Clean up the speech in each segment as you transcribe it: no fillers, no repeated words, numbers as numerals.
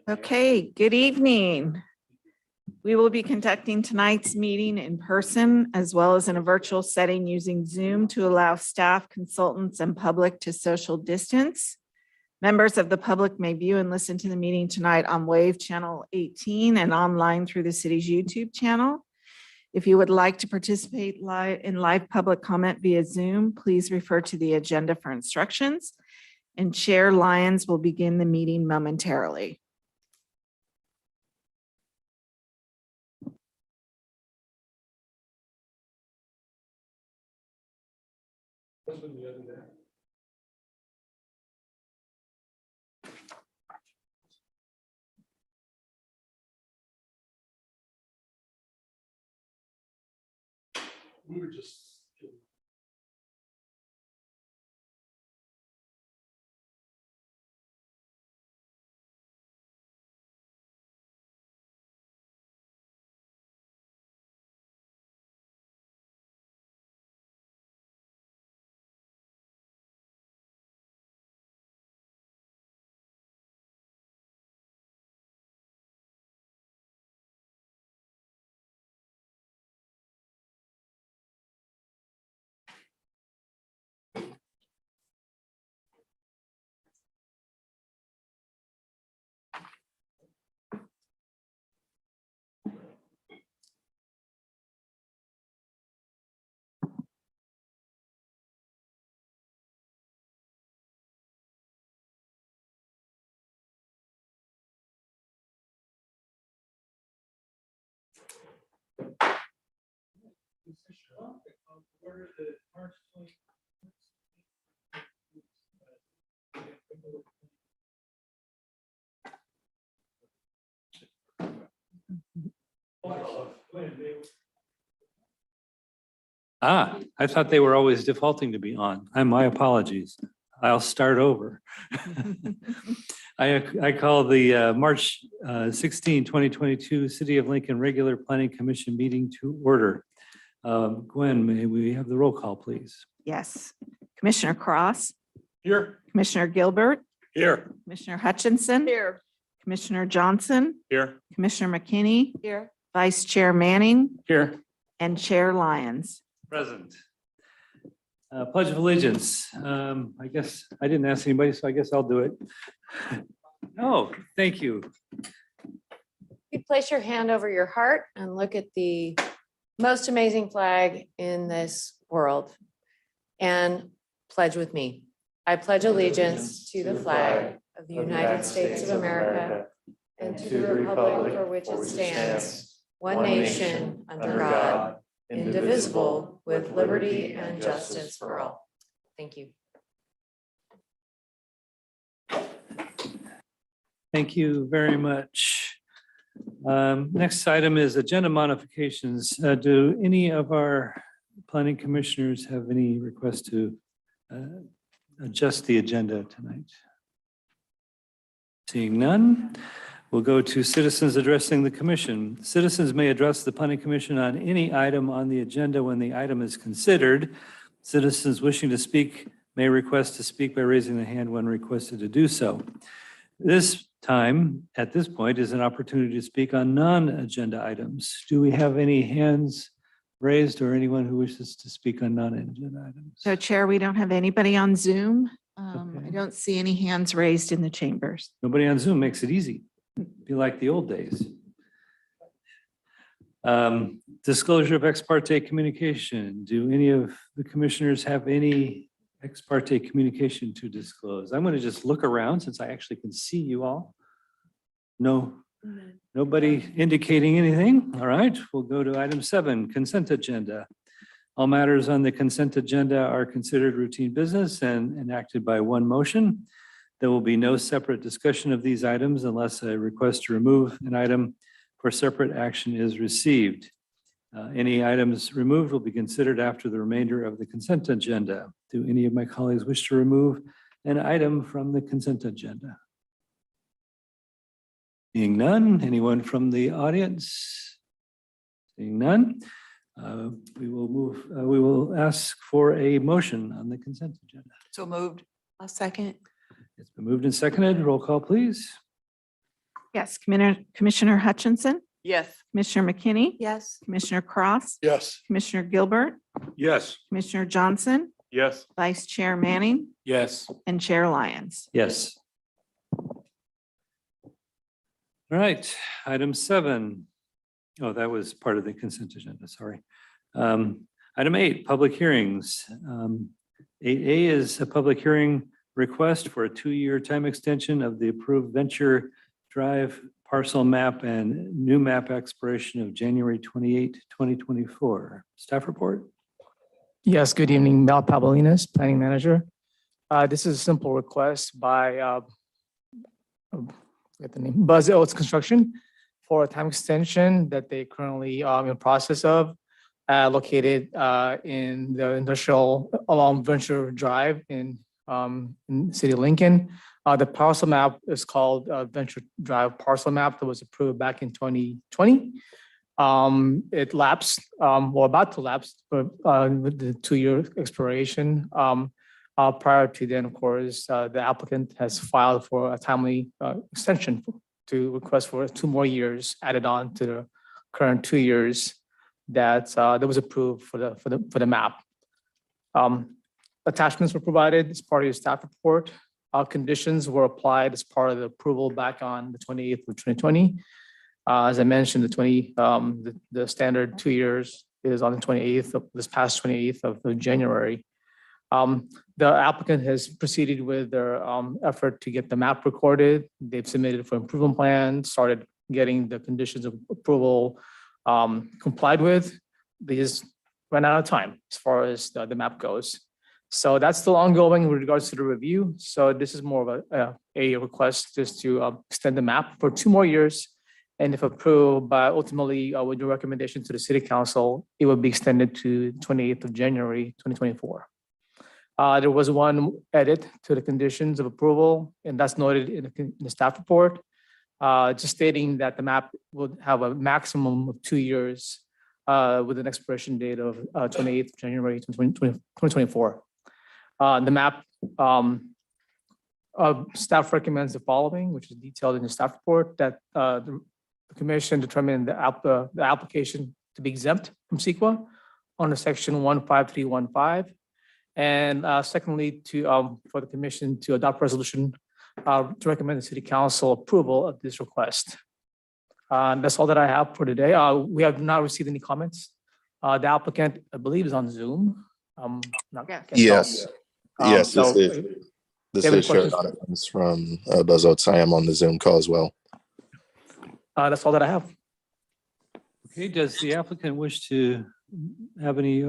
Okay, good evening. We will be conducting tonight's meeting in person as well as in a virtual setting using Zoom to allow staff, consultants, and public to social distance. Members of the public may view and listen to the meeting tonight on Wave Channel 18 and online through the city's YouTube channel. If you would like to participate in live public comment via Zoom, please refer to the agenda for instructions, and Chair Lyons will begin the meeting momentarily. We were just. I thought they were always defaulting to be on. My apologies. I'll start over. I call the March 16, 2022 City of Lincoln Regular Planning Commission meeting to order. Gwen, may we have the roll call, please? Yes. Commissioner Cross, Here. Commissioner Gilbert, Here. Commissioner Hutchinson. Here. Commissioner Johnson, Here. Commissioner McKinney, Here. Vice Chair Manning, Here. and Chair Lyons. Present. Pledge of Allegiance. I guess I didn't ask anybody, so I guess I'll do it. Oh, thank you. You place your hand over your heart and look at the most amazing flag in this world and pledge with me. I pledge allegiance to the flag of the United States of America and to the republic for which it stands, one nation under God, indivisible, with liberty and justice for all. Thank you. Thank you very much. Next item is agenda modifications. Do any of our planning commissioners have any requests to adjust the agenda tonight? Seeing none, we'll go to citizens addressing the commission. Citizens may address the planning commission on any item on the agenda when the item is considered. Citizens wishing to speak may request to speak by raising the hand when requested to do so. This time, at this point, is an opportunity to speak on non-agenda items. Do we have any hands raised or anyone who wishes to speak on non-agenda items? So Chair, we don't have anybody on Zoom. Okay. I don't see any hands raised in the chambers. Nobody on Zoom makes it easy. Be like the old days. Disclosure of ex parte communication. Do any of the commissioners have any ex parte communication to disclose? I'm going to just look around since I actually can see you all. No, nobody indicating anything. All right, we'll go to item 7, consent agenda. All matters on the consent agenda are considered routine business and enacted by one motion. There will be no separate discussion of these items unless a request to remove an item for separate action is received. Any items removed will be considered after the remainder of the consent agenda. Do any of my colleagues wish to remove an item from the consent agenda? Seeing none, anyone from the audience? Seeing none, we will ask for a motion on the consent agenda. So moved. A second. It's been moved and seconded. Roll call, please. Yes, Commissioner Hutchinson, Yes. Commissioner McKinney, Yes. Commissioner Cross, Yes. Commissioner Gilbert, Yes. Commissioner Johnson, Yes. Vice Chair Manning, Yes. and Chair Lyons. Yes. All right, item 7. Oh, that was part of the consent agenda, sorry. Item 8, public hearings. 8A is a public hearing request for a 2-year time extension of the approved Venture Drive parcel map and new map expiration of January 28, 2024. Staff report? Yes, good evening, Mel Pavolinas, Planning Manager. This is a simple request by forget the name, Buzz Oats Construction for a time extension that they currently in process of located in the industrial along Venture Drive in City of Lincoln. The parcel map is called Venture Drive Parcel Map that was approved back in 2020. It lapsed, or about to lapse, but with the 2-year expiration. Prior to then, of course, the applicant has filed for a timely extension to request for 2 more years added on to the current 2 years that was approved for the map. Attachments were provided as part of your staff report. Conditions were applied as part of the approval back on the 28th of 2020. As I mentioned, the standard 2 years is on the 28th of this past 28th of January. The applicant has proceeded with their effort to get the map recorded. They've submitted for improvement plan, started getting the conditions of approval complied with. They just ran out of time as far as the map goes. So that's still ongoing with regards to the review. So this is more of a request just to extend the map for 2 more years. And if approved, by ultimately with your recommendation to the city council, it will be extended to 28th of January, 2024. There was one edit to the conditions of approval, and that's noted in the staff report, just stating that the map would have a maximum of 2 years with an expiration date of 28th January 2024. The map, staff recommends the following, which is detailed in the staff report, that the commission determined the application to be exempt from CEQA under section 15315. And secondly, for the commission to adopt resolution to recommend the city council approval of this request. That's all that I have for today. We have not received any comments. The applicant, I believe, is on Zoom. Yes. Yes, so this have any is Sharon questions? Donovan from Buzz Oats. I am on the Zoom call as well. That's all that I have. Okay, does the applicant wish to have any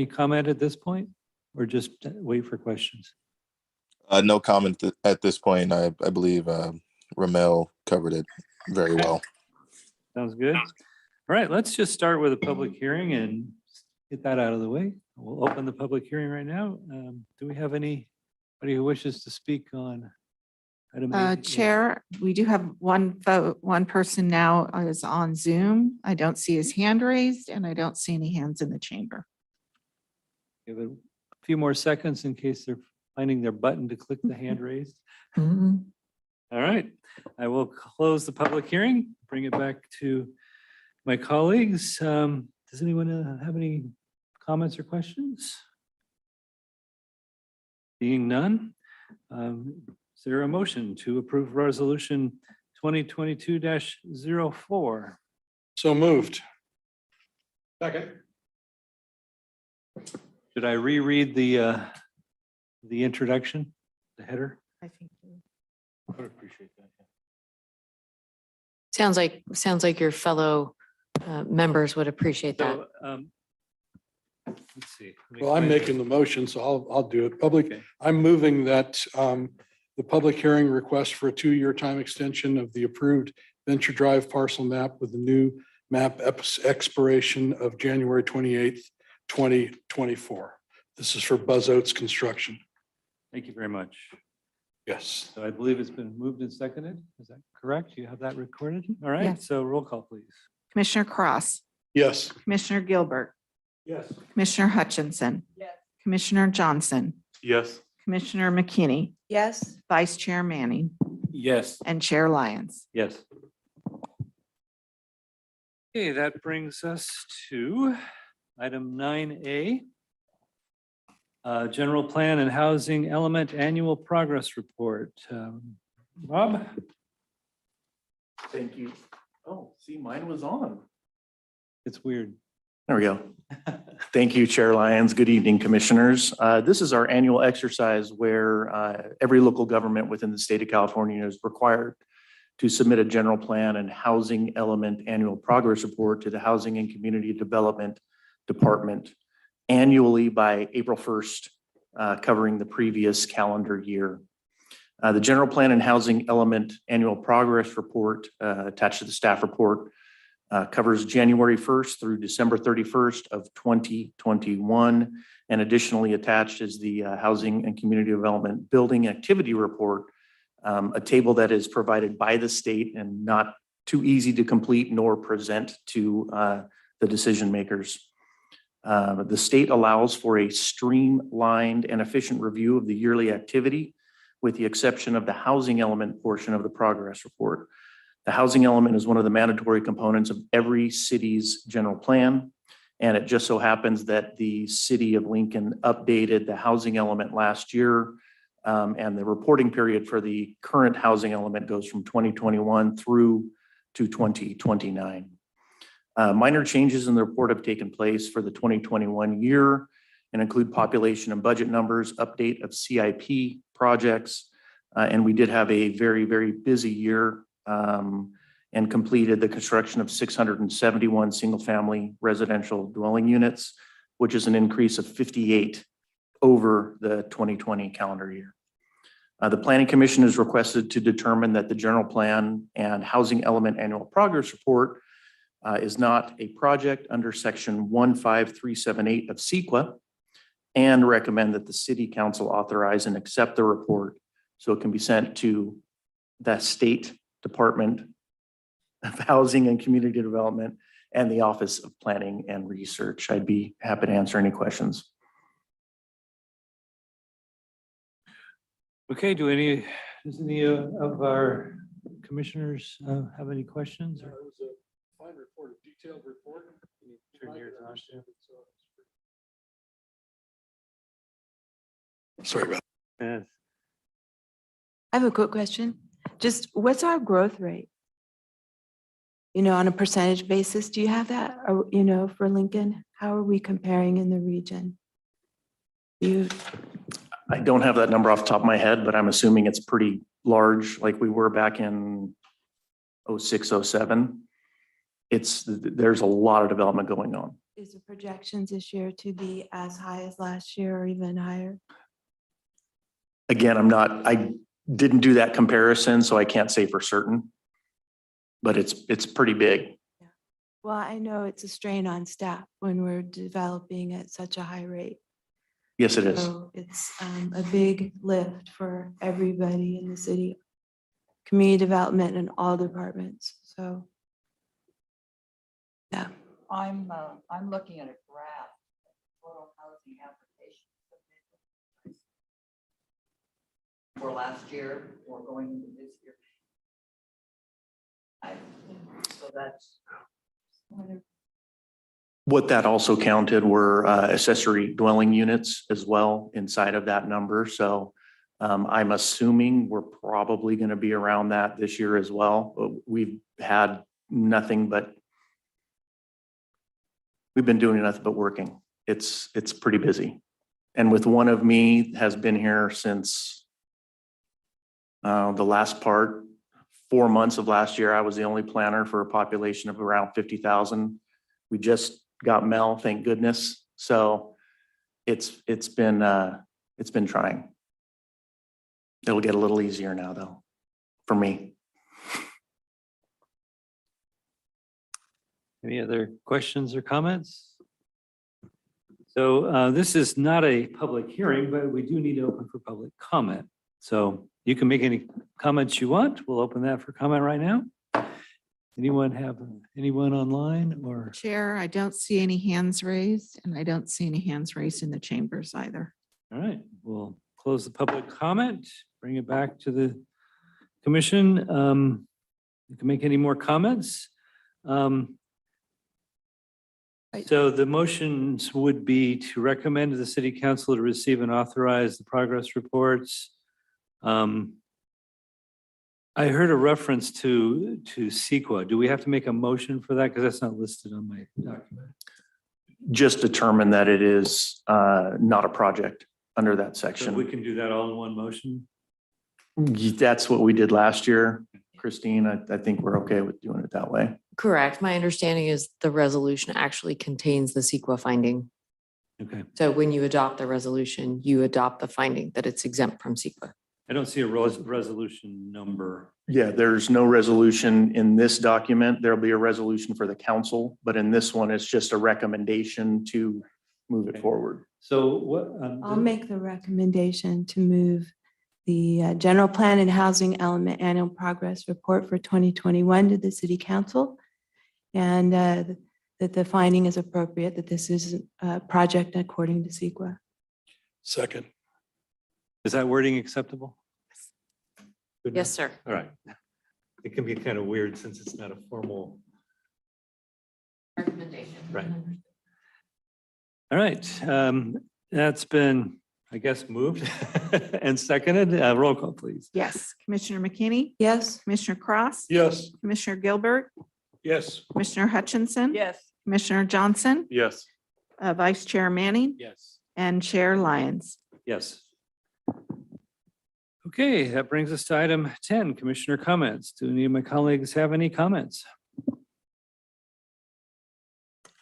comment at this point? Or just wait for questions? No comment at this point. I believe Ramel covered it very well. Sounds good. All right, let's just start with a public hearing and get that out of the way. We'll open the public hearing right now. Do we have anybody who wishes to speak on item 8? Chair, we do have one vote. One person now is on Zoom. I don't see his hand raised and I don't see any hands in the chamber. Give it a few more seconds in case they're finding their button to click the hand raised. Mhm. All right, I will close the public hearing, bring it back to my colleagues. Does anyone have any comments or questions? Being none, is there a motion to approve resolution 2022-04? So moved. Second. Should I reread the introduction, the header? I think. I would appreciate that. Sounds like your fellow members would appreciate that. So, let's see. Let me Well, I'm find making the motion, so I'll do it. I'm moving that the public hearing request for a 2-year time extension of the approved Venture Drive parcel map with the new map expiration of January 28th, 2024. This is for Buzz Oats Construction. Thank you very much. Yes. So I believe it's been moved and seconded. Is that correct? You have that recorded? All right, Yes. so roll call, please. Commissioner Cross, Yes. Commissioner Gilbert, Yes. Commissioner Hutchinson. Yes. Commissioner Johnson, Yes. Commissioner McKinney, Yes. Vice Chair Manning, Yes. and Chair Lyons. Yes. Okay, that brings us to item 9A. General Plan and Housing Element Annual Progress Report. Rob? Thank you. Oh, see, mine was on. It's weird. There we go. Thank you, Chair Lyons. Good evening, Commissioners. This is our annual exercise where every local government within the state of California is required to submit a general plan and housing element annual progress report to the Housing and Community Development Department annually by April 1st, covering the previous calendar year. The general plan and housing element annual progress report attached to the staff report covers January 1st through December 31st of 2021. And additionally attached is the Housing and Community Development Building Activity Report, a table that is provided by the state and not too easy to complete nor present to the decision makers. The state allows for a streamlined and efficient review of the yearly activity, with the exception of the housing element portion of the progress report. The housing element is one of the mandatory components of every city's general plan. And it just so happens that the city of Lincoln updated the housing element last year. And the reporting period for the current housing element goes from 2021 through to 2029. Minor changes in the report have taken place for the 2021 year and include population and budget numbers, update of CIP projects. And we did have a very, very busy year and completed the construction of 671 single-family residential dwelling units, which is an increase of 58 over the 2020 calendar year. The Planning Commission is requested to determine that the general plan and housing element annual progress report is not a project under section 15378 of CEQA, and recommend that the city council authorize and accept the report so it can be sent to the State Department of Housing and Community Development and the Office of Planning and Research. I'd be happy to answer any questions. Okay, does any of our commissioners have any questions? It was a fine report, a detailed report. Turn yours on, too. Sorry about Yes. I have a quick question. Just what's our growth rate? You know, on a percentage basis, do you have that, or, you know, for Lincoln? How are we comparing in the region? I don't have that number off the top of my head, but I'm assuming it's pretty large, like we were back in 06, 07. There's a lot of development going on. Is the projections this year to be as high as last year or even higher? Again, I didn't do that comparison, so I can't say for certain, but it's pretty big. Well, I know it's a strain on staff when we're developing at such a high rate. Yes, it is. So it's a big lift for everybody in the city, community development and all departments. So, yeah. I'm looking at a graph, total housing applications for last year or going into this year. So that's. What that also counted were accessory dwelling units as well inside of that number. So I'm assuming we're probably going to be around that this year as well. We've had nothing but, we've been doing nothing but working. It's pretty busy. And with one of me has been here since the last part, 4 months of last year. I was the only planner for a population of around 50,000. We just got Mel, thank goodness. So it's been trying. It'll get a little easier now though, for me. Any other questions or comments? So this is not a public hearing, but we do need to open for public comment. So you can make any comments you want. We'll open that for comment right now. Anyone online or? Chair, I don't see any hands raised, and I don't see any hands raised in the chambers either. All right, we'll close the public comment, bring it back to the commission. You can make any more comments. So the motions would be to recommend to the city council to receive and authorize the progress reports. I heard a reference to CEQA. Do we have to make a motion for that? Because that's not listed on my document. Just determine that it is not a project under that So section. we can do that all in one motion? That's what we did last year. Christine, I think we're okay with doing it that way. Correct. My understanding is the resolution actually contains the CEQA finding. Okay. So when you adopt the resolution, you adopt the finding that it's exempt from CEQA. I don't see a resolution number. Yeah, there's no resolution in this document. There'll be a resolution for the council, but in this one, it's just a recommendation to move Okay. it forward. So what? I'll make the recommendation to move the general plan and housing element annual progress report for 2021 to the city council. And that the finding is appropriate, that this is a project according to CEQA. Second. Is that wording acceptable? Good Yes, sir. All right. It can be kind of weird since it's not a formal. Recommendation. Right. All right. That's been, I guess, moved and seconded. Roll call, please. Yes, Commissioner McKinney, Yes, Commissioner Cross, Yes. Commissioner Gilbert, Yes. Commissioner Hutchinson. Yes. Commissioner Johnson, Yes. Vice Chair Manning, Yes. and Chair Lyons. Yes. Okay, that brings us to item 10, Commissioner comments. Do any of my colleagues have any comments?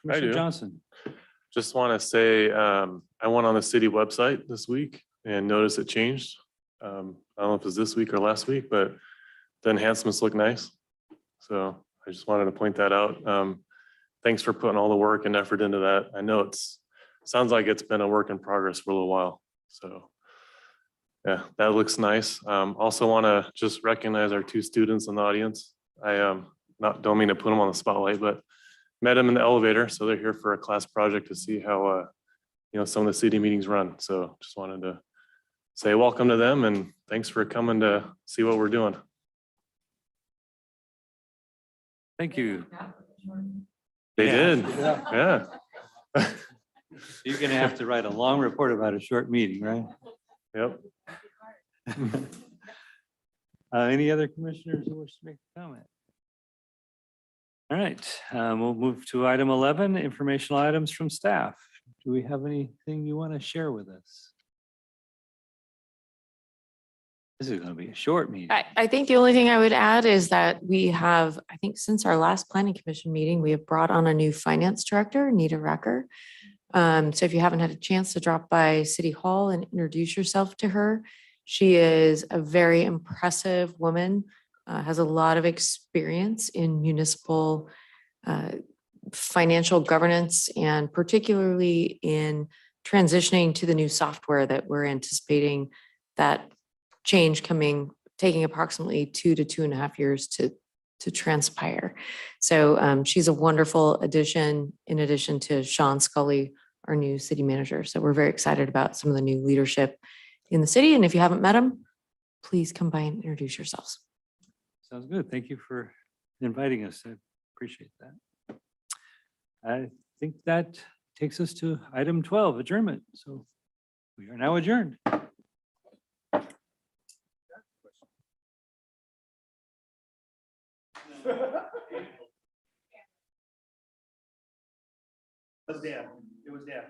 Commissioner do. Johnson. Just want to say, I went on the city website this week and noticed it changed. I don't know if it was this week or last week, but the enhancements look nice. So I just wanted to point that out. Thanks for putting all the work and effort into that. I know sounds like it's been a work in progress for a little while. So yeah, that looks nice. Also want to just recognize our two students in the audience. I don't mean to put them on the spotlight, but met them in the elevator. So they're here for a class project to see how, some of the city meetings run. So just wanted to say welcome to them and thanks for coming to see what we're doing. Thank you. They Yeah. did. Yeah. You're going to have to write a long report about a short meeting, right? Yep. Any other commissioners who wish to make a comment? All right, we'll move to item 11, informational items from staff. Do we have anything you want to share with us? This is going to be a short meeting. I think the only thing I would add is that we have, I think since our last planning commission meeting, we have brought on a new finance director, Nita Recker. So if you haven't had a chance to drop by City Hall and introduce yourself to her, she is a very impressive woman, has a lot of experience in municipal financial governance and particularly in transitioning to the new software that we're anticipating that change taking approximately 2 to 2.5 years to transpire. So she's a wonderful addition in addition to Sean Scully, our new city manager. So we're very excited about some of the new leadership in the city. And if you haven't met them, please come by and introduce yourselves. Sounds good. Thank you for inviting us. I appreciate that. I think that takes us to item 12, adjournment. So we are now adjourned. It was Dan.